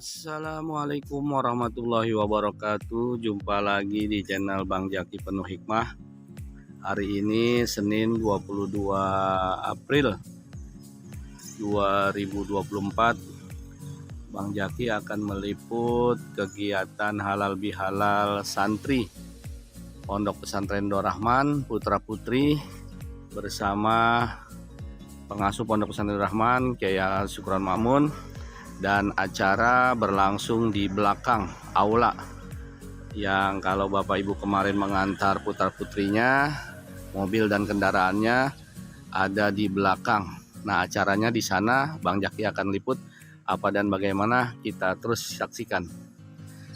Assalamualaikum warahmatullahi wabarakatuh. Jumpa lagi di channel Bang Jaki Penuh Hikmah. Hari ini Senin 22 April 2024. Bang Jaki akan meliput kegiatan halal bihalal santri Pondok Pesantren Dorahman Putra Putri bersama pengasuh Pondok Pesantren Dorahman Kiai Syukron Ma'mun. Dan acara berlangsung di belakang aula yang kalau Bapak Ibu kemarin mengantar putra putrinya, mobil dan kendaraannya ada di belakang. Nah, acaranya di sana Bang Jaki akan liput apa dan bagaimana, kita terus saksikan.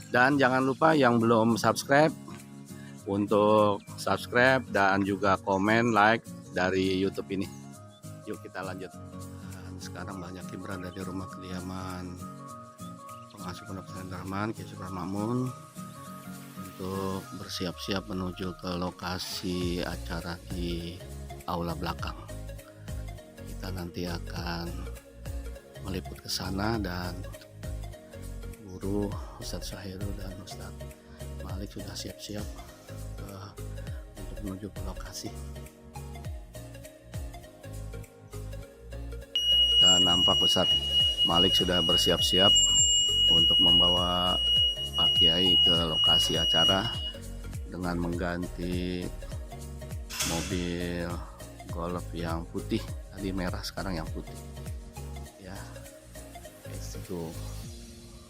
Dan jangan lupa yang belum subscribe untuk subscribe dan juga komen, like dari YouTube ini. Yuk kita lanjut. Sekarang Bang Jaki berada di rumah kediaman pengasuh Pondok Pesantren Dorahman Kiai Syukron Ma'mun untuk bersiap-siap menuju ke lokasi acara di aula belakang. Kita nanti akan meliput ke sana dan guru Ustadz Syahirul dan Ustadz Malik sudah siap-siap untuk menuju ke lokasi. Dan nampak Ustadz Malik sudah bersiap-siap untuk membawa Pak Kiai ke lokasi acara dengan mengganti mobil Golf yang putih, tadi merah sekarang yang putih. Ya, itu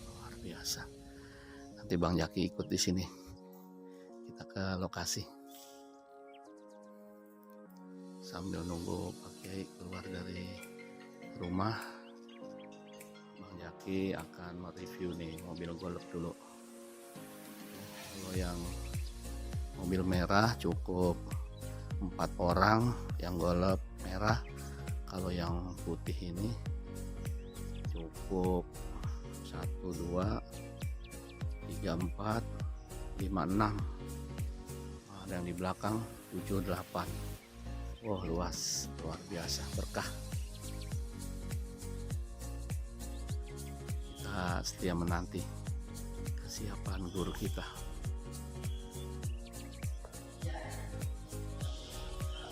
luar biasa. Nanti Bang Jaki ikut di sini. Kita ke lokasi sambil nunggu Pak Kiai keluar dari rumah. Bang Jaki akan mereview nih mobil Golf dulu. Kalau yang mobil merah cukup 4 orang yang Golf merah. Kalau yang putih ini cukup 1, 2, 3, 4, 5, 6. Ada yang di belakang 7, 8. Wah, luas, luar biasa, berkah. Setia menanti kesiapan guru kita.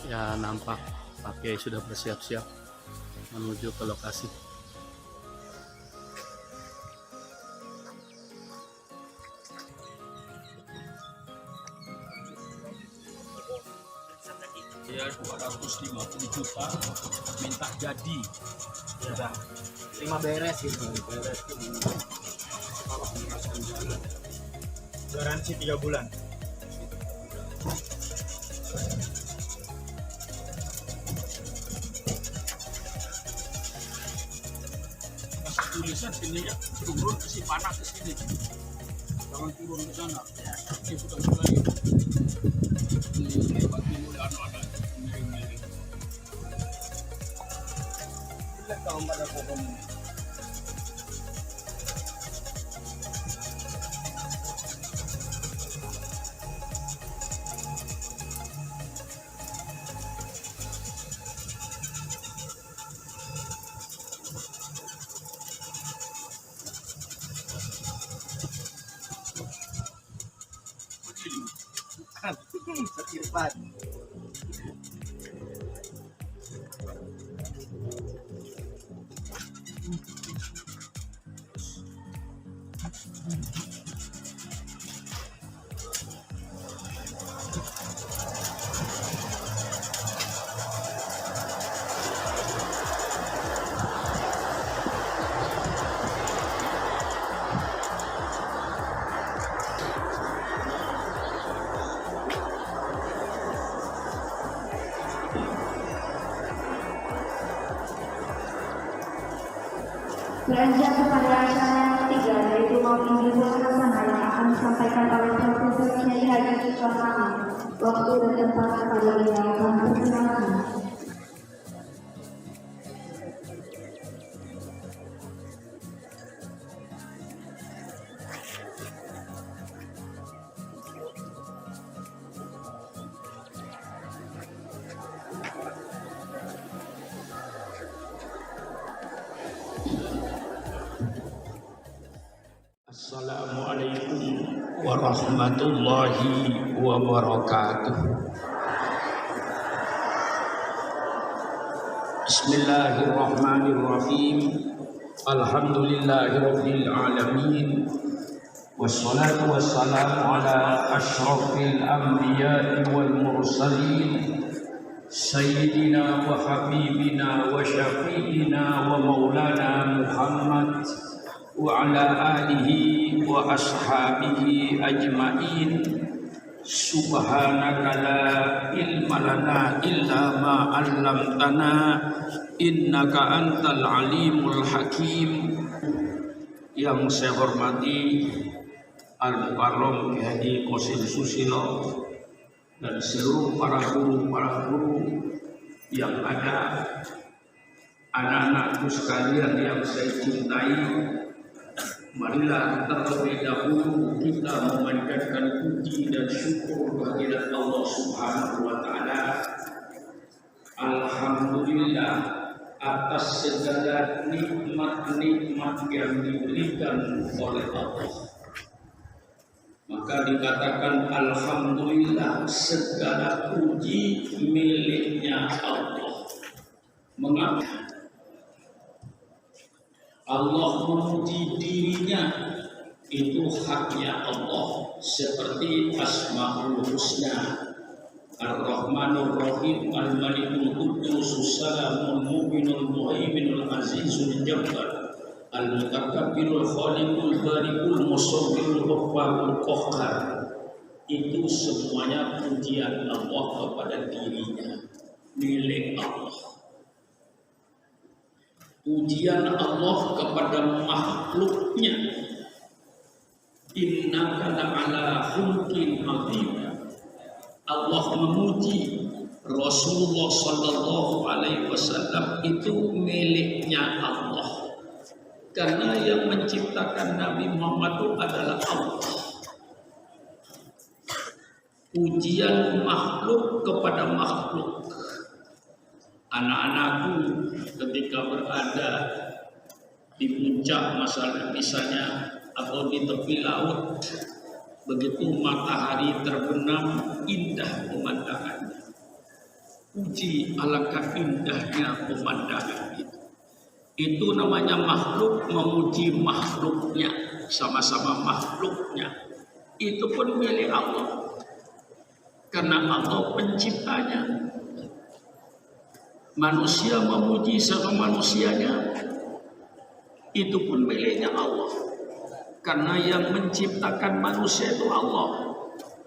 Ya, nampak Pak Kiai sudah bersiap-siap menuju ke lokasi. Ya 250 juta minta jadi. Ya, terima beres gitu. Beres garansi 3 bulan. Kasih tulisan sini ya, turun ke si panak ke sini. Jangan turun ke sana. Dia sudah mulai lewat mulai anak-anak miring-miring. Lihat kalau pada pohon ini. Irfan. Beranjak kepada acara yang ketiga, yaitu Maulid Hasanah yang akan disampaikan oleh Profesor Kiai Haji Syukron Ma'mun. Waktu dan tempat kepada beliau akan dipersilakan. warahmatullahi wabarakatuh. Bismillahirrahmanirrahim. Alhamdulillahirabbil alamin. Wassalatu wassalamu ala asyrafil anbiya'i wal mursalin. Sayyidina wa habibina wa syafi'ina wa maulana Muhammad wa ala alihi wa ashabihi ajma'in. Subhanaka la ilma lana illa ma 'allamtana innaka antal alimul hakim. Yang saya hormati Al-Mukarram Kiai Haji Qasim Susilo dan seluruh para guru yang ada, anak-anakku sekalian yang saya cintai, marilah terlebih dahulu kita memanjatkan puji dan syukur kehadirat Allah Subhanahu wa Ta'ala. Alhamdulillah atas segala nikmat-nikmat yang diberikan oleh Allah. Maka dikatakan alhamdulillah, segala puji miliknya Allah. Mengapa? Allah memuji dirinya, itu haknya Allah, seperti Asmaul Husna, Ar-Rahmanur Rahim, Al-Malikul Quddus, Salamul Mu'minul Muhaiminul Azizul Jabbar, Al-Mutakabbirul Khaliqul Barikul Musawwirul Ghaffarul Qahhar. Itu semuanya pujian Allah kepada dirinya, milik Allah. Pujian Allah kepada makhluknya, innaka la'ala khuluqin 'adzim. Allah memuji Rasulullah sallallahu alaihi wasallam, itu miliknya Allah. Karena yang menciptakan Nabi Muhammad itu adalah Allah. Pujian makhluk kepada makhluk. Anak-anakku ketika berada di puncak misalnya atau di tepi laut, begitu matahari terbenam, indah pemandangannya. Puji, alangkah indahnya pemandangan itu. Itu namanya makhluk memuji makhluknya, sama-sama makhluknya. Itu pun milik Allah, karena Allah penciptanya. Manusia memuji sama manusianya, itu pun miliknya Allah, karena yang menciptakan manusia itu Allah.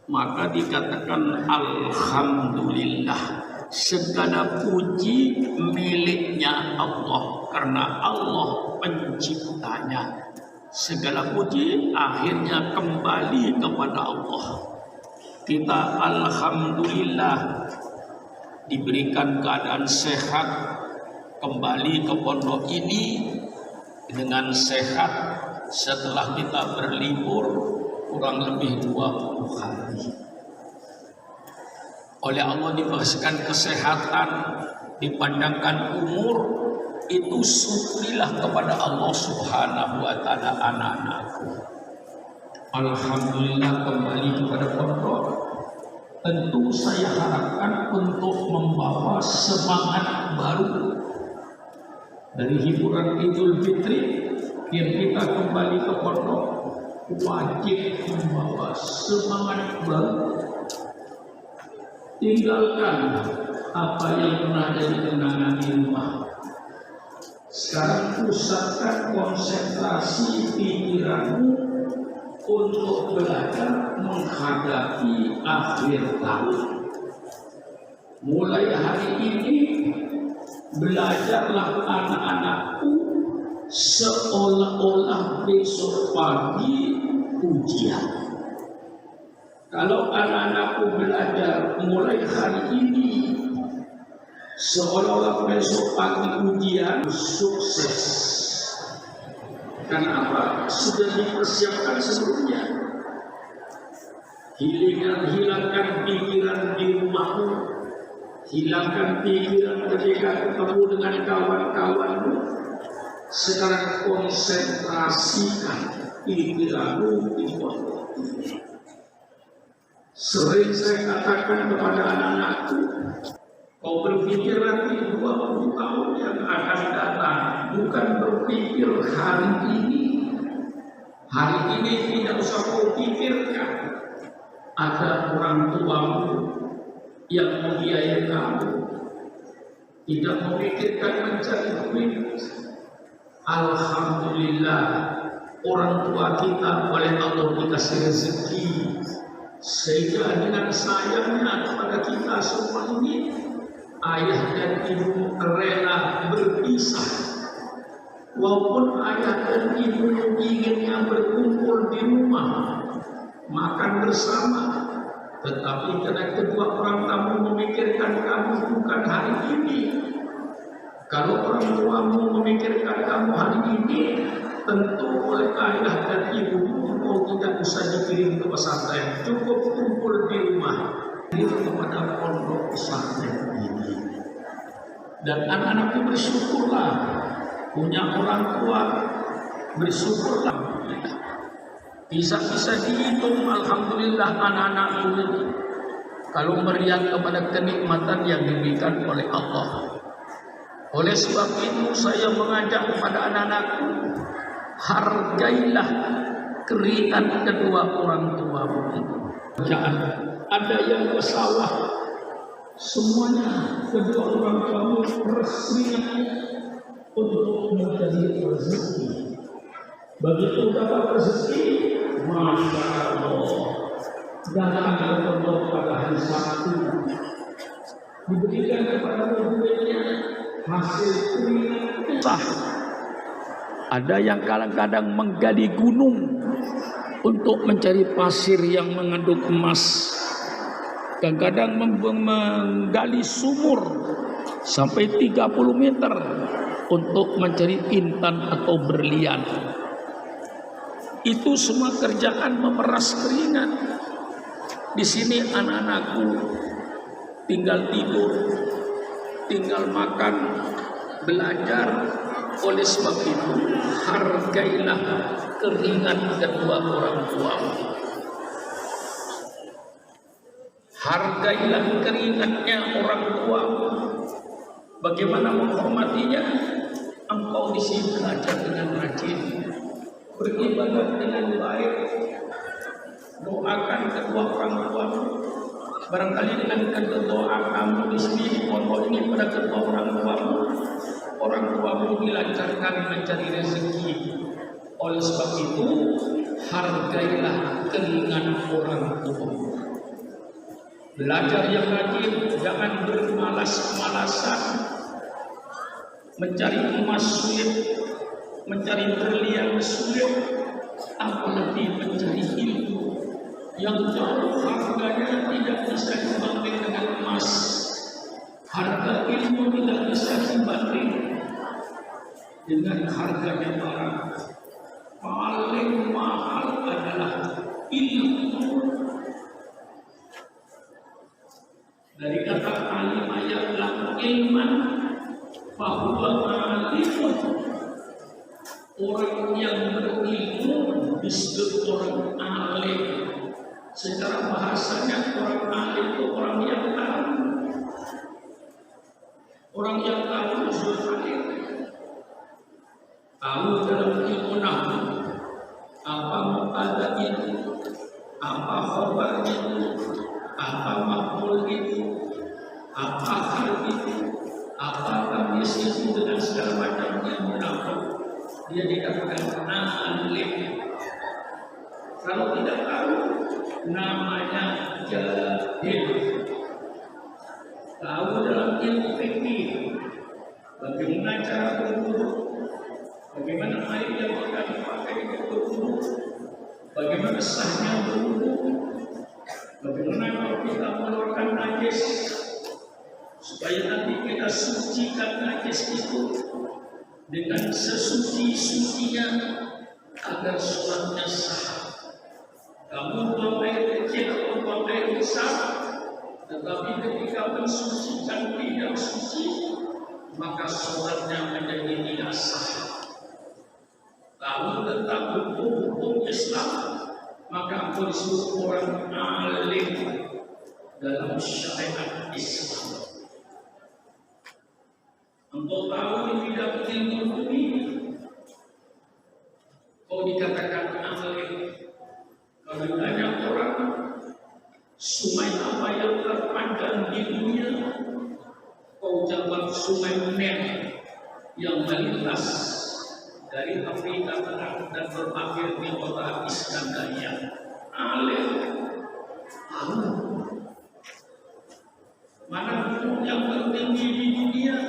Maka dikatakan alhamdulillah, segala puji miliknya Allah, karena Allah penciptanya. Segala puji akhirnya kembali kepada Allah. Kita alhamdulillah diberikan keadaan sehat, kembali ke pondok ini dengan sehat setelah kita berlibur kurang lebih 20 hari. Oleh Allah diberikan kesehatan, dipandangkan umur, itu syukurilah kepada Allah Subhanahu wa Ta'ala. Anak-anakku, alhamdulillah kembali kepada pondok. Tentu saya harapkan untuk membawa semangat baru dari hiburan Idul Fitri yang kita kembali ke pondok, wajib membawa semangat baru. Tinggalkan apa yang pernah jadi kenangan di rumah. Sekarang pusatkan konsentrasi pikiranmu untuk belajar menghadapi akhir tahun. Mulai hari ini belajarlah anak-anakku seolah-olah besok pagi ujian. Kalau anak-anakku belajar mulai hari ini seolah-olah besok pagi ujian, sukses. Kenapa? Sudah dipersiapkan sebelumnya. Hilangkan pikiran di rumahmu, hilangkan pikiran ketika ketemu dengan kawan-kawanmu. Sekarang konsentrasikan pikiranmu di pondok. Sering saya katakan kepada anak-anakku, kau berpikir nanti 20 tahun yang akan datang, bukan berpikir hari ini. Hari ini tidak usah kau pikirkan. Ada orang tuamu yang membiayai kamu, tidak memikirkan mencari duit. Alhamdulillah, orang tua kita oleh Allah dikasih rezeki, sehingga dengan sayangnya kepada kita semua ini, ayah dan ibu rela berpisah. Walaupun ayah dan ibu inginnya berkumpul di rumah, makan bersama, tetapi karena kedua orang kamu memikirkan kamu bukan hari ini. Kalau orang tuamu memikirkan kamu hari ini, tentu oleh ayah dan ibumu kau tidak usah dikirim ke pesantren, cukup kumpul di rumah. Ini kepada pondok pesantren ini. Dan anak-anakku bersyukurlah punya orang tua, bersyukurlah. Bisa dihitung, alhamdulillah anak-anakku ini kalau meriang kepada kenikmatan yang diberikan oleh Allah. Oleh sebab itu saya mengajak kepada anak-anakku, hargailah keringat kedua orang tuamu itu. Jangan ada yang ke sawah, semuanya kedua orang tuamu keringatnya untuk mencari rezeki. Begitu dapat rezeki, Masya Allah, datang ke pondok pada hari Sabtu, diberikan kepada duitnya hasil keringat. Ada yang kadang-kadang menggali gunung untuk mencari pasir yang mengandung emas, kadang-kadang menggali sumur sampai 30 meter untuk mencari intan atau berlian. Itu semua kerjaan memeras keringat. Di sini anak-anakku tinggal tidur, tinggal makan, belajar. Oleh sebab itu, hargailah keringat kedua orang tuamu. Hargailah keringatnya orang tuamu. Bagaimana menghormatinya? Engkau di sini belajar dengan rajin, beribadah dengan baik, doakan kedua orang tuamu. Barangkali dengan doa kamu di sini di pondok ini pada kedua orang tuamu dilancarkan mencari rezeki. Oleh sebab itu, hargailah keringat orang tuamu. Belajar yang rajin, jangan bermalas-malasan. Mencari emas sulit, mencari berlian sulit, apalagi mencari ilmu yang jauh harganya tidak bisa dibanding dengan emas. Harga ilmu tidak bisa dibanding dengan harganya barang. Paling mahal adalah ilmu. Dari kata alim ayatlah ilman, bahwa alimun, orang yang berilmu disebut orang alim. Secara bahasanya orang alim itu orang yang tahu. Orang yang tahu zulfalim, tahu dalam ilmu nahwu apa mubtada itu, apa khabar itu, apa maf'ul itu, apa hal itu, apa kamis itu, dengan segala macamnya munafik. Dia dikatakan alim. Kalau tidak tahu, namanya jahil. Tahu dalam ilmu fikih bagaimana cara berwudu, bagaimana air yang akan dipakai untuk berwudu, bagaimana sahnya berwudu, bagaimana kalau kita mengeluarkan najis supaya nanti kita sucikan najis itu dengan sesuci-sucinya agar sholatnya sah. Kamu buang air kecil atau buang air besar, tetapi ketika mensucikan tidak suci, maka sholatnya menjadi tidak sah. Tahu tentang hukum-hukum Islam maka engkau disebut orang alim dalam syariat Islam. Engkau tahu di bidang ilmu dunia, kau dikatakan alim. Kalau banyak orang, sungai apa yang terpanjang di dunia, kau jawab sungai Nil yang melintas dari Afrika Tengah dan berakhir di kota Iskandaria. Alim. Mana gunung yang tertinggi di dunia?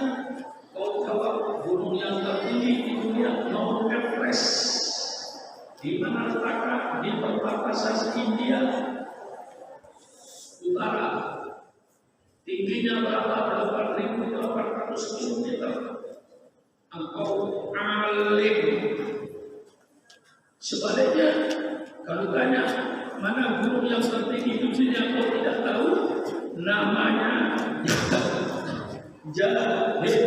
Kau jawab gunung yang tertinggi di dunia Mount Everest. Di mana letaknya? Di perbatasan India Utara. Tingginya berapa? 8.800 km. Engkau alim. Sebaliknya, kalau tanya mana gunung yang tertinggi di dunia kau tidak tahu, namanya jahil.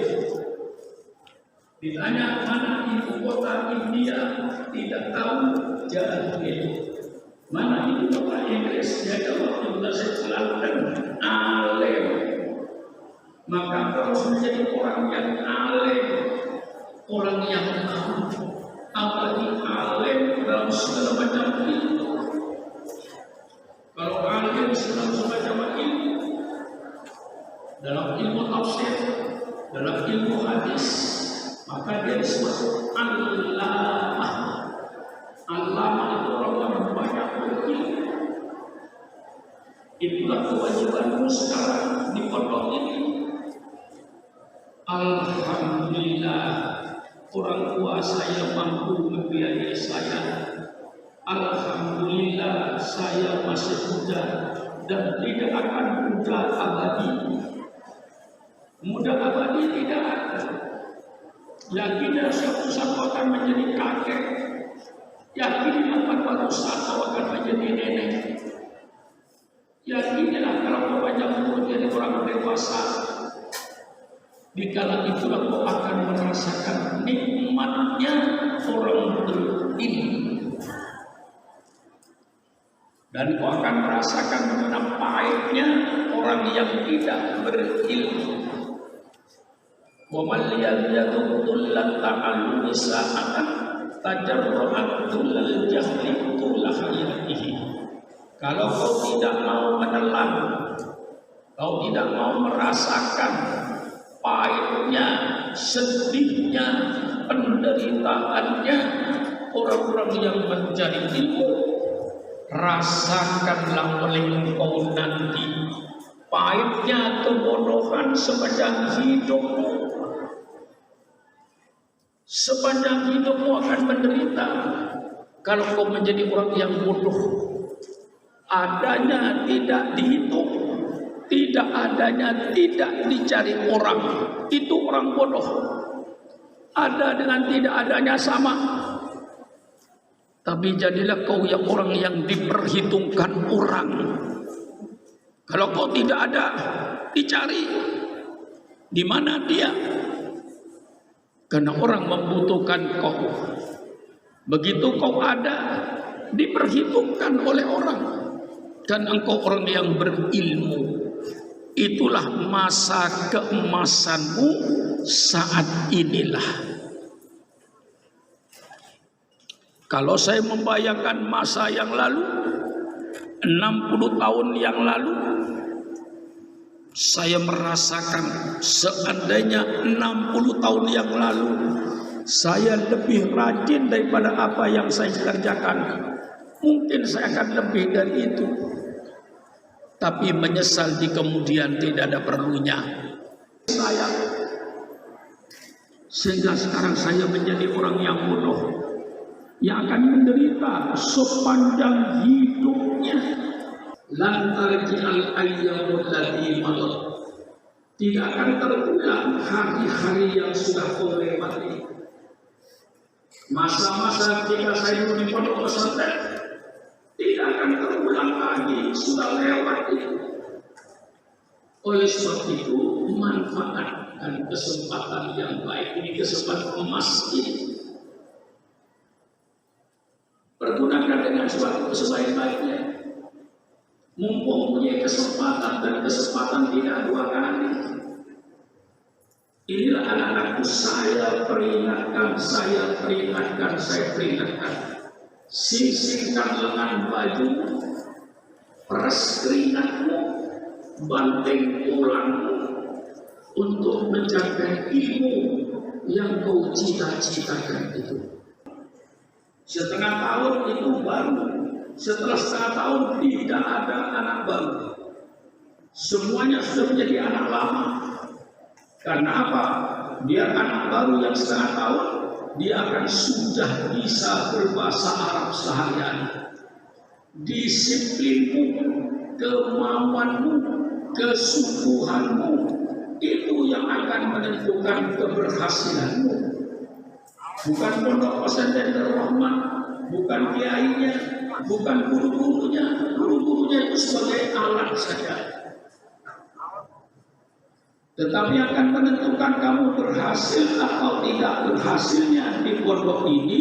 Ditanya mana ibu kota India, tidak tahu, jahil. Mana ibu kota Inggris, dia jawab Universitas London, alim. Maka kau harus menjadi orang yang alim, orang yang tahu, apalagi alim dalam segala macam ilmu. Kalau alim dalam segala macam ilmu, dalam ilmu tafsir, dalam ilmu hadis, maka dia disebut allamah. Allamah itu orang yang banyak berilmu. Itulah kewajibanmu sekarang di pondok ini. Alhamdulillah, orang tua saya mampu membiayai saya. Alhamdulillah, saya masih muda dan tidak akan muda abadi. Muda abadi tidak ada. Yakinlah suatu saat akan menjadi kakek. Yakinlah pada suatu akan menjadi nenek. Yakinlah kalau kau banyak umur jadi orang dewasa. Di kala itulah kau akan merasakan nikmatnya orang berilmu. Dan kau akan merasakan betapa pahitnya orang yang tidak berilmu. Wa man yadhum tullan ta'allumi sa'atan tajarru'at tullal jahli tullah hayatihi. Kalau kau tidak mau menelan, kau tidak mau merasakan pahitnya, sedihnya, penderitaannya orang-orang yang mencari ilmu, rasakanlah oleh engkau nanti pahitnya kebodohan sepanjang hidupmu. Sepanjang hidupmu akan menderita kalau kau menjadi orang yang bodoh. Adanya tidak dihitung, tidak adanya tidak dicari orang, itu orang bodoh. Ada dengan tidak adanya sama. Tapi jadilah kau yang orang yang diperhitungkan orang. Kalau kau tidak ada, dicari. Di mana dia? Karena orang membutuhkan kau. Begitu kau ada, diperhitungkan oleh orang. Dan engkau orang yang berilmu. Itulah masa keemasanmu saat inilah. Kalau saya membayangkan masa yang lalu, 60 tahun yang lalu, saya merasakan seandainya 60 tahun yang lalu saya lebih rajin daripada apa yang saya kerjakan, mungkin saya akan lebih dari itu. Tapi menyesal di kemudian tidak ada perlunya. Sehingga sekarang saya menjadi orang yang bodoh, yang akan menderita sepanjang hidupnya. Lantarki al-ayyamul ladzi madat. Tidak akan terulang hari-hari yang sudah kau lewati. Masa-masa ketika saya di pondok pesantren tidak akan terulang lagi, sudah lewat itu. Oleh sebab itu, manfaatkan kesempatan yang baik ini, kesempatan emas ini. Pergunakan dengan sesuatu sebaik-baiknya. Mumpung punya kesempatan, dan kesempatan tidak dua kali. Inilah anak-anakku, saya peringatkan. Sisihkan lengan baju, peras keringatmu, banting tulangmu untuk mencapai ilmu yang kau cita-citakan itu. Setengah tahun itu baru. Setelah setengah tahun tidak ada anak baru. Semuanya sudah menjadi anak lama. Karena apa? Biar anak baru yang setengah tahun, dia akan sudah bisa berbahasa Arab sehari-hari. Disiplinmu, kemauanmu, kesungguhanmu, itu yang akan menentukan keberhasilanmu. Bukan pondok pesantren Darul Rahman, bukan kiainya, bukan guru-gurunya. Guru-gurunya itu sebagai alat saja. Tetapi akan menentukan kamu berhasil atau tidak berhasilnya di pondok ini,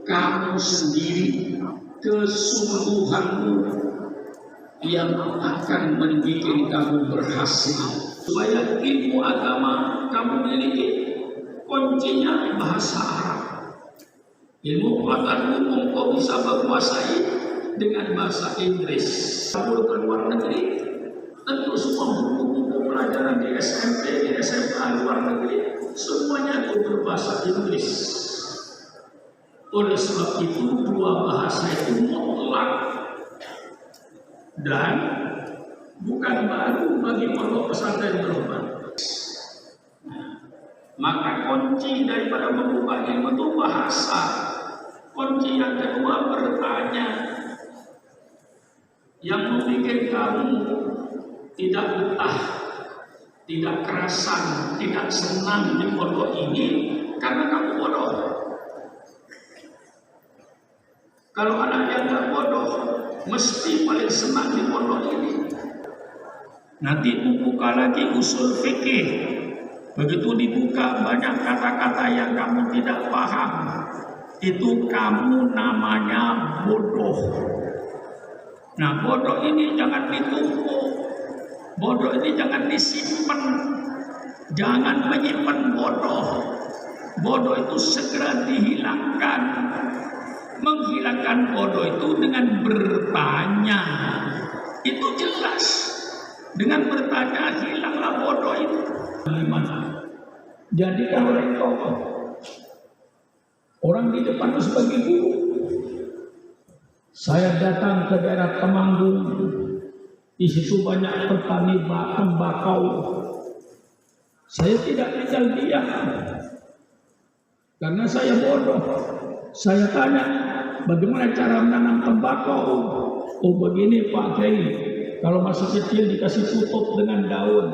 kamu sendiri, kesungguhanmu yang akan membuat kamu berhasil. Supaya ilmu agama kamu miliki, kuncinya bahasa Arab. Ilmu pengetahuan umum kau bisa menguasai dengan bahasa Inggris. Kalau ke luar negeri, tentu semua buku-buku pelajaran di SMP, di SMA luar negeri, semuanya itu berbahasa Inggris. Oleh sebab itu, dua bahasa itu mutlak dan bukan baru bagi pondok pesantren Darul Rahman. Maka kunci daripada membuka ilmu itu bahasa. Kunci yang kedua bertanya. Yang membuat kamu tidak betah, tidak kerasan, tidak senang di pondok ini karena kamu bodoh. Kalau anak yang tidak bodoh, mesti paling senang di pondok ini. Nanti buka lagi usul fikih. Begitu dibuka banyak kata-kata yang kamu tidak paham, itu kamu namanya bodoh. Nah, bodoh ini jangan ditumpuk, bodoh ini jangan disimpan, jangan menyimpan bodoh. Bodoh itu segera dihilangkan. Menghilangkan bodoh itu dengan bertanya, itu jelas. Dengan bertanya hilanglah bodoh itu. Jadi kalau engkau orang di depan sebagai guru, saya datang ke daerah Temanggung, di situ banyak petani tembakau. Saya tidak tinggal diam, karena saya bodoh. Saya tanya, bagaimana cara menanam tembakau? Oh begini Pak Kiai, kalau masih kecil dikasih tutup dengan daun.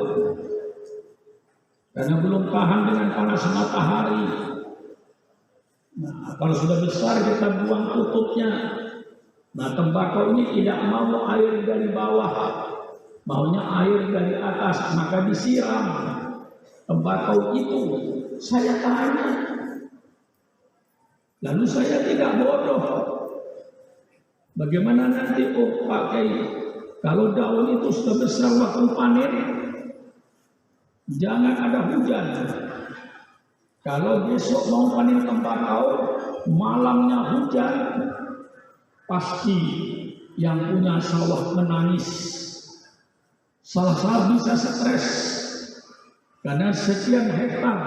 Karena belum tahan dengan panas matahari. Nah, kalau sudah besar kita buang tutupnya. Nah, tembakau ini tidak mau air dari bawah, maunya air dari atas, maka disiram. Tembakau itu saya tanya. Lalu saya tidak bodoh. Bagaimana nanti Pak Kiai, kalau daun itu sudah besar waktu panen, jangan ada hujan. Kalau besok mau panen tembakau, malamnya hujan, pasti yang punya sawah menangis. Salah-salah bisa stres. Karena sekian hektar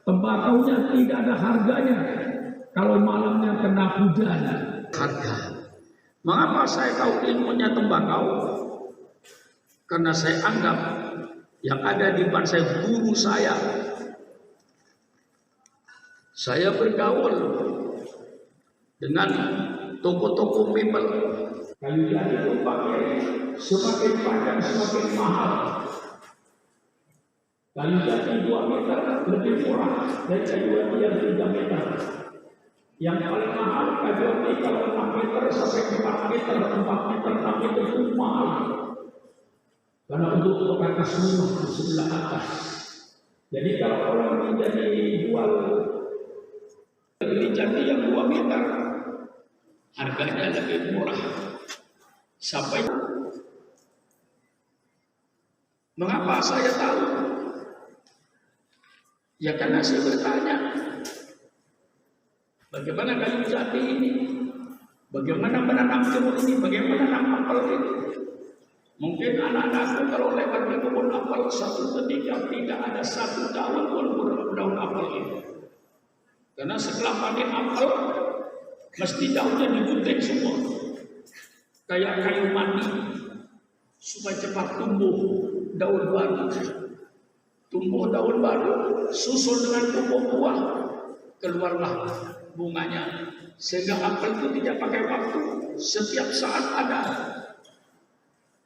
tembakaunya tidak ada harganya. Kalau malamnya kena hujan, harga. Mengapa saya tahu ilmunya tembakau? Karena saya anggap yang ada di depan saya guru saya. Saya bergaul dengan toko-toko mebel. Kayu jati itu pakai semakin panjang semakin mahal. Kayu jati 2 meter lebih murah dari kayu jati yang 3 meter. Yang paling mahal kayu jati kalau 6 meter sampai 4 meter, 4 meter, 6 meter itu mahal. Karena untuk pembatas rumah di sebelah atas. Jadi kalau orang menjadi jual ini jadi yang 2 meter, harganya lebih murah. Sampai mengapa saya tahu? Ya karena saya bertanya, bagaimana kayu jati ini? Bagaimana menanam jamur ini? Bagaimana menanam apel ini? Mungkin anak-anakku kalau lewat di kebun apel satu ketika tidak ada satu daun pun daun apel ini. Karena setelah panen apel, mesti daunnya digunting semua. Kayak kayu mandi, supaya cepat tumbuh daun baru. Tumbuh daun baru, susul dengan tumbuh buah, keluarlah bunganya. Sehingga apel itu tidak pakai waktu, setiap saat ada.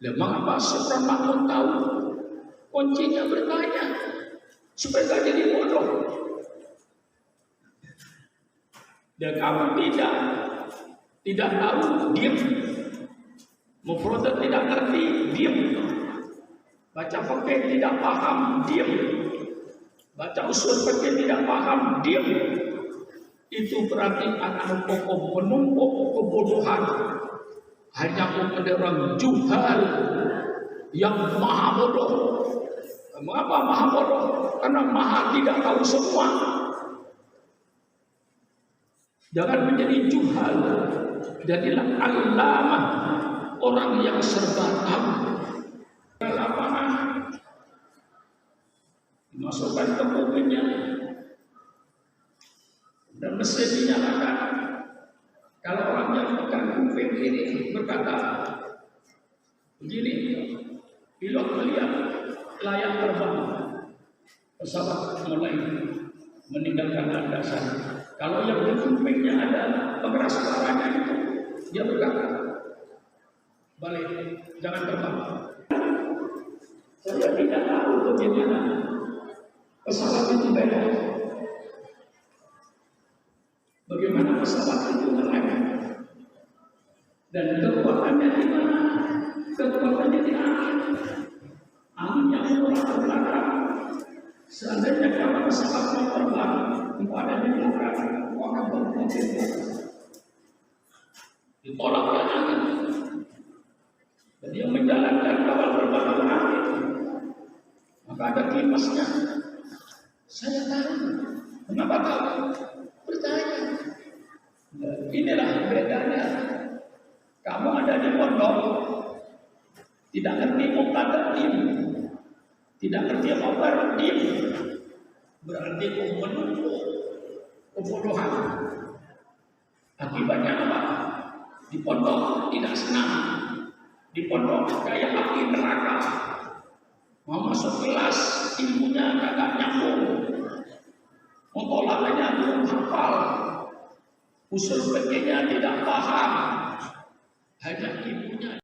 Mengapa seorang makmum tahu? Kuncinya bertanya, supaya tak jadi bodoh. Dan kamu tidak tahu, diam. Mufrodat tidak ngerti, diam. Baca fikih tidak paham, diam. Baca usul fikih tidak paham, diam. Itu berarti anak pokok menumpuk kebodohan. Hanya orang juhal yang maha bodoh. Mengapa maha bodoh? Karena maha tidak tahu semua. Jangan menjadi juhal. Jadilah allamah, orang yang serba tahu. Lapangan dimasukkan ke mobilnya dan mesin dinyalakan. Kalau orang yang pegang kuping kiri berkata begini, pilot melihat layar terbang, pesawat mulai meninggalkan landasan. Kalau yang di kupingnya ada pengeras suaranya itu, dia berkata, balik, jangan terbang. Saya tidak tahu bagaimana pesawat itu beda. Bagaimana pesawat itu melangkah. Dan kekuatannya di mana? Kekuatannya di angin. Angin yang menolak ke belakang. Seandainya kalau pesawat mau terbang, itu ada di belakang, orang berpikir ditolaknya angin. Dan dia menjalankan kapal terbang angin. Maka ada kipasnya. Saya tahu. Kenapa tahu? Bertanya. Inilah bedanya. Kamu ada di pondok, tidak ngerti mubtada diam, tidak ngerti apa diam, berarti kamu menumpuk kebodohan. Akibatnya apa? Di pondok tidak senang, di pondok kayak api neraka. Mau masuk kelas, ilmunya agak nyambung, mutolakanya belum hafal, usul fikihnya tidak paham, hanya ilmunya.